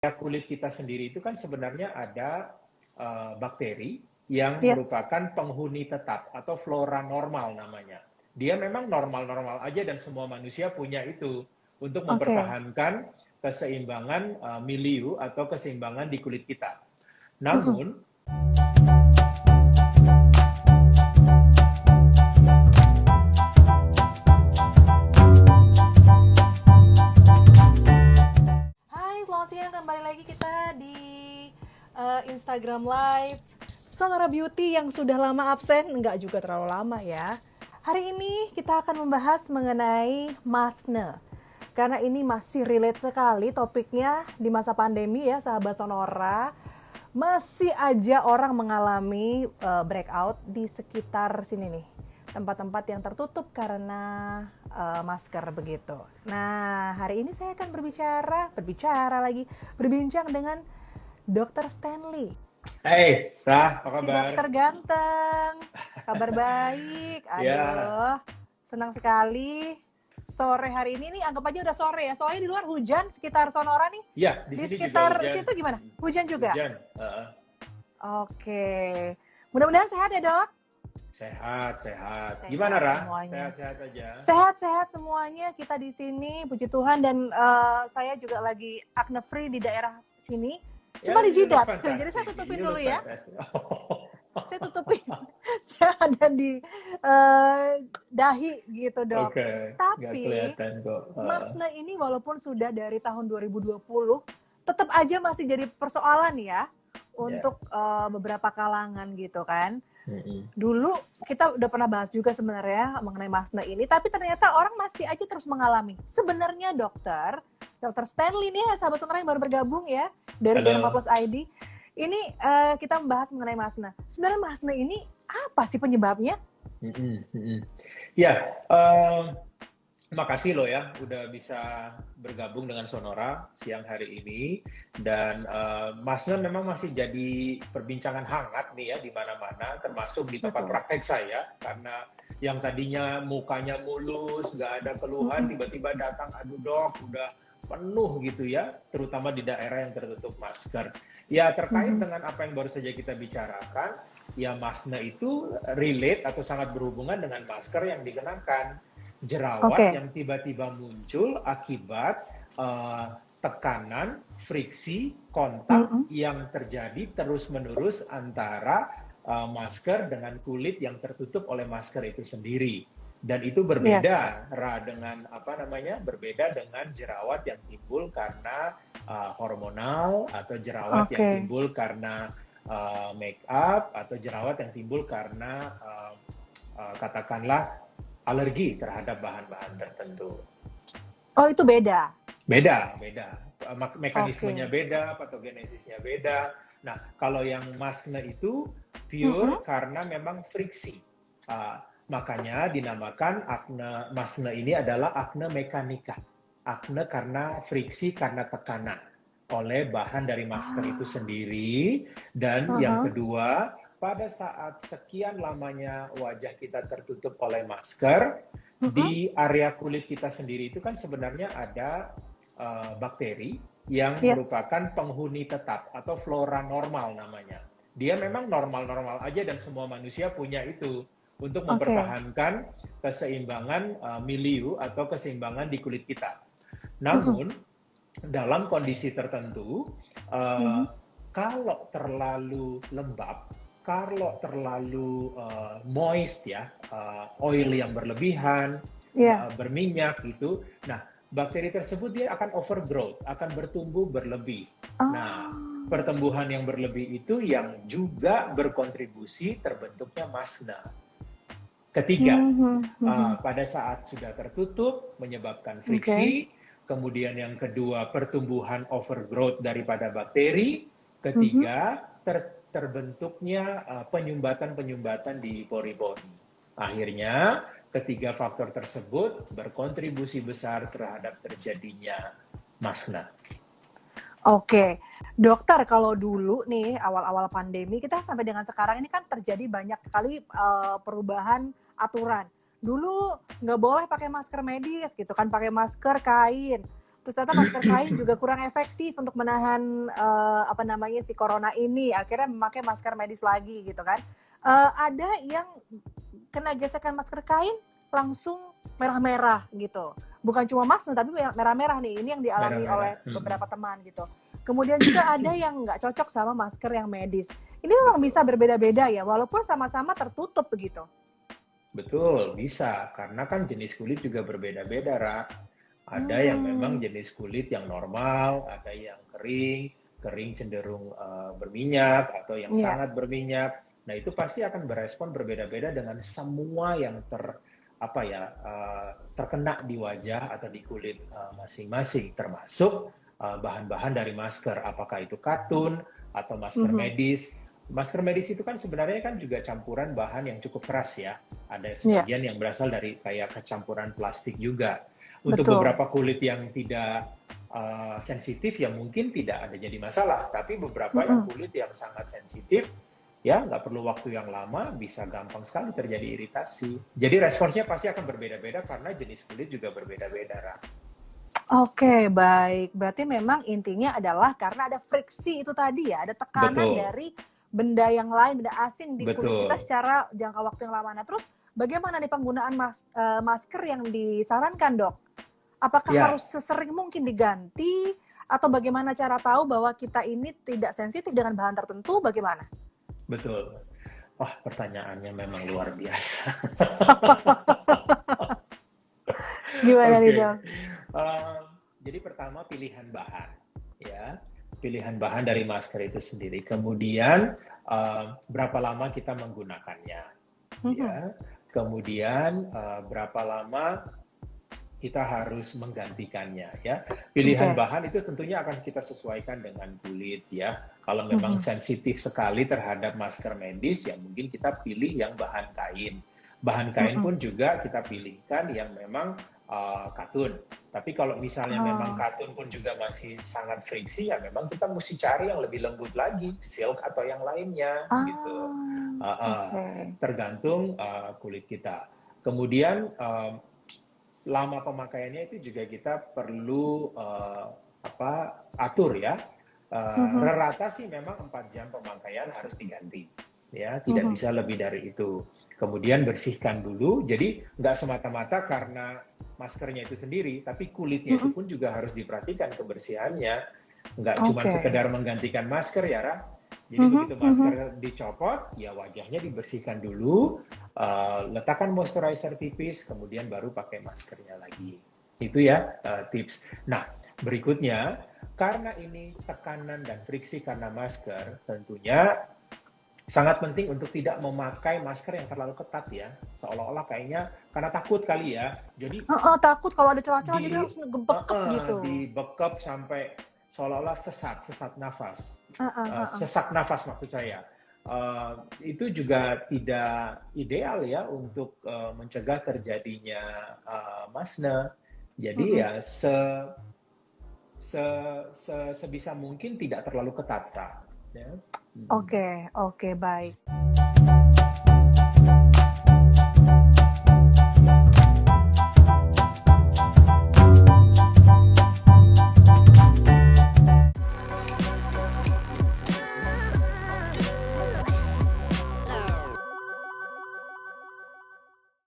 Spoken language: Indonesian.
kulit kita sendiri itu kan sebenarnya ada bakteri yang Yes. merupakan penghuni tetap atau flora normal namanya. Dia memang normal-normal aja dan semua manusia punya itu untuk Oke. mempertahankan keseimbangan milieu atau keseimbangan di kulit kita. Mm-mm. Namun Hai, selamat siang. Kembali lagi kita di Instagram Live Sonora Beauty yang sudah lama absen. Enggak juga terlalu lama ya. Hari ini kita akan membahas mengenai maskne. Karena ini masih relate sekali topiknya di masa pandemi ya, sahabat Sonora. Masih aja orang mengalami breakout di sekitar sini nih, tempat-tempat yang tertutup karena masker begitu. Nah, hari ini saya akan berbincang dengan Dr. Stanley. hey, Rah, apa Si kabar? dokter ganteng. Kabar baik. Ya, Aduh, senang sekali. Sore hari ini nih, anggap aja udah sore ya. Soalnya di luar hujan sekitar Sonora nih. ya, di Di sini juga sekitar hujan. situ gimana? Hujan juga? Hujan. Oke. Mudah-mudahan sehat ya, Dok. Sehat, sehat. Gimana, Sehat Rah? semuanya. Sehat-sehat aja. Sehat-sehat semuanya, kita di sini, puji Tuhan, dan saya juga lagi acne free di daerah sini. Cuma di You look jidat, jadi saya fantastic. tutupin You dulu look ya. fantastic. Saya tutupin, saya ada di dahi gitu, Dok. Oke, nggak Tapi kelihatan kok. maskne ini walaupun sudah dari tahun 2020, tetap aja masih jadi persoalan ya Ya. untuk beberapa kalangan gitu kan. Mm-mm. Dulu kita udah pernah bahas juga sebenarnya mengenai maskne ini, tapi ternyata orang masih aja terus mengalami. Sebenarnya dokter Stanley nih, sahabat sonora yang baru bergabung ya dari Derma Halo. Plus ID. Ini kita membahas mengenai maskne. Sebenarnya maskne ini apa sih penyebabnya? Mm-mm, mm-mm. Ya, makasih loh ya udah bisa bergabung dengan Sonora siang hari ini dan Masnya memang masih jadi perbincangan hangat nih ya di mana-mana termasuk di tempat Betul. praktek saya karena yang tadinya mukanya mulus nggak ada keluhan tiba-tiba datang aduh dok udah penuh gitu ya terutama di daerah yang tertutup masker ya terkait dengan apa yang baru saja kita bicarakan ya masker itu relate atau sangat berhubungan dengan masker yang dikenakan jerawat Oke. yang tiba-tiba muncul akibat tekanan, friksi, kontak Mm-mm. yang terjadi terus-menerus antara masker dengan kulit yang tertutup oleh masker itu sendiri. Dan itu Yes. berbeda dengan apa namanya? Berbeda dengan jerawat yang timbul karena hormonal atau jerawat yang Oke. timbul karena make up atau jerawat yang timbul karena katakanlah alergi terhadap bahan-bahan tertentu. Oh, itu beda. Beda, beda. Mekanismenya Oke. beda, patogenesisnya beda. Nah, kalau yang maskne itu Mm-mm. pure karena memang friksi. Makanya dinamakan akne maskne ini adalah akne mekanika. Akne karena friksi, karena tekanan oleh bahan dari masker itu Ah. sendiri. Dan yang Uh-huh. kedua, pada saat sekian lamanya wajah kita tertutup oleh masker, Mm-mm. di area kulit kita sendiri itu kan sebenarnya ada bakteri yang Yes. merupakan penghuni tetap atau flora normal namanya. Dia memang normal-normal aja dan semua manusia punya itu untuk Oke. mempertahankan keseimbangan milieu atau keseimbangan di kulit kita. Mm-mm. Namun dalam kondisi tertentu, Mm-mm. kalau terlalu lembab, kalau terlalu moist ya, oil yang berlebihan, Iya. berminyak gitu. Nah, bakteri tersebut dia akan overgrowth, akan bertumbuh berlebih. Nah, Oh. pertumbuhan yang berlebih itu yang juga berkontribusi terbentuknya masna. Ketiga, Mhm, mhm. pada saat sudah tertutup menyebabkan Oke. friksi, kemudian yang kedua pertumbuhan overgrowth daripada bakteri, Mhm. ketiga terbentuknya penyumbatan-penyumbatan di pori-pori. Akhirnya ketiga faktor tersebut berkontribusi besar terhadap terjadinya masna. Oke. Dokter, kalau dulu nih awal-awal pandemi kita sampai dengan sekarang ini kan terjadi banyak sekali perubahan aturan. Dulu nggak boleh pakai masker medis gitu kan, pakai masker kain. terus ternyata masker kain juga kurang efektif untuk menahan apa namanya si corona ini, akhirnya memakai masker medis lagi gitu kan. Ada yang kena gesekan masker kain langsung merah-merah gitu. Bukan cuma Mas, tapi merah-merah nih. Ini yang dialami oleh Merah-merah. beberapa teman gitu. Kemudian juga ada yang nggak cocok sama masker yang medis. Ini memang bisa berbeda-beda ya, walaupun sama-sama tertutup begitu. Betul, bisa. Karena kan jenis kulit juga berbeda-beda, Ra. Ada yang memang jenis kulit yang normal, ada yang kering, kering cenderung berminyak, atau yang Iya. sangat berminyak. Nah, itu pasti akan berespon berbeda-beda dengan semua yang terkena di wajah atau di kulit masing-masing, termasuk bahan-bahan dari masker, apakah itu katun atau masker medis. Masker medis itu kan sebenarnya kan juga campuran bahan yang cukup keras ya. Ada Iya, sebagian yang berasal dari kayak kecampuran plastik juga. Untuk betul. beberapa kulit yang tidak sensitif ya mungkin tidak ada jadi masalah. Tapi beberapa yang kulit yang sangat sensitif ya nggak perlu waktu yang lama, bisa gampang sekali terjadi iritasi. Jadi responsnya pasti akan berbeda-beda karena jenis kulit juga berbeda-beda, Ra. Oke, baik. Berarti memang intinya adalah karena ada friksi itu tadi ya, ada tekanan Betul, dari benda yang lain, benda asing di kulit kita betul. secara jangka waktu yang lama. Nah, terus bagaimana nih penggunaan masker yang disarankan, Dok? Apakah harus Ya, sesering mungkin diganti atau bagaimana cara tahu bahwa kita ini tidak sensitif dengan bahan tertentu? Bagaimana? betul. Wah, pertanyaannya memang luar biasa. Gimana nih, Oke. Dok? Eee, jadi pertama pilihan bahan, ya. Pilihan bahan dari masker itu sendiri. Kemudian, berapa lama kita menggunakannya, Mhm. ya. Kemudian, berapa lama kita harus menggantikannya, ya. Pilihan Oke. bahan itu tentunya akan kita sesuaikan dengan kulit, ya. Kalau memang Mhm. sensitif sekali terhadap masker medis, ya mungkin kita pilih yang bahan kain. Bahan kain Mhm. pun juga kita pilihkan yang memang katun. Tapi kalau misalnya memang Oh. katun pun juga masih sangat friksi, ya memang kita mesti cari yang lebih lembut lagi, silk atau yang lainnya, gitu. Ah, oke. Tergantung kulit kita. Kemudian lama pemakaiannya itu juga kita perlu atur ya. Mhm. Rata sih memang 4 jam pemakaian harus diganti, ya tidak Mhm. bisa lebih dari itu. Kemudian bersihkan dulu, jadi nggak semata-mata karena maskernya itu sendiri, tapi kulitnya itu Mhm. pun juga harus diperhatikan kebersihannya. Nggak cuma Oke. sekedar menggantikan masker ya, Ra. Jadi Mhm. begitu Mhm. masker dicopot, ya wajahnya dibersihkan dulu, letakkan moisturizer tipis, kemudian baru pakai maskernya lagi. Itu ya tips. Nah, berikutnya, karena ini tekanan dan friksi karena masker, tentunya sangat penting untuk tidak memakai masker yang terlalu ketat ya. Seolah-olah kayaknya karena takut kali ya. Jadi Heeh, takut kalau ada celah-celah jadi di harus ngebekep gitu. dibekap sampai seolah-olah sesak nafas. Heeh, heeh. Sesak nafas maksud saya. Itu juga tidak ideal ya untuk mencegah terjadinya masne. Jadi Mhm. ya sebisa mungkin tidak terlalu ketat, Kak. Ya. Oke, oke, baik.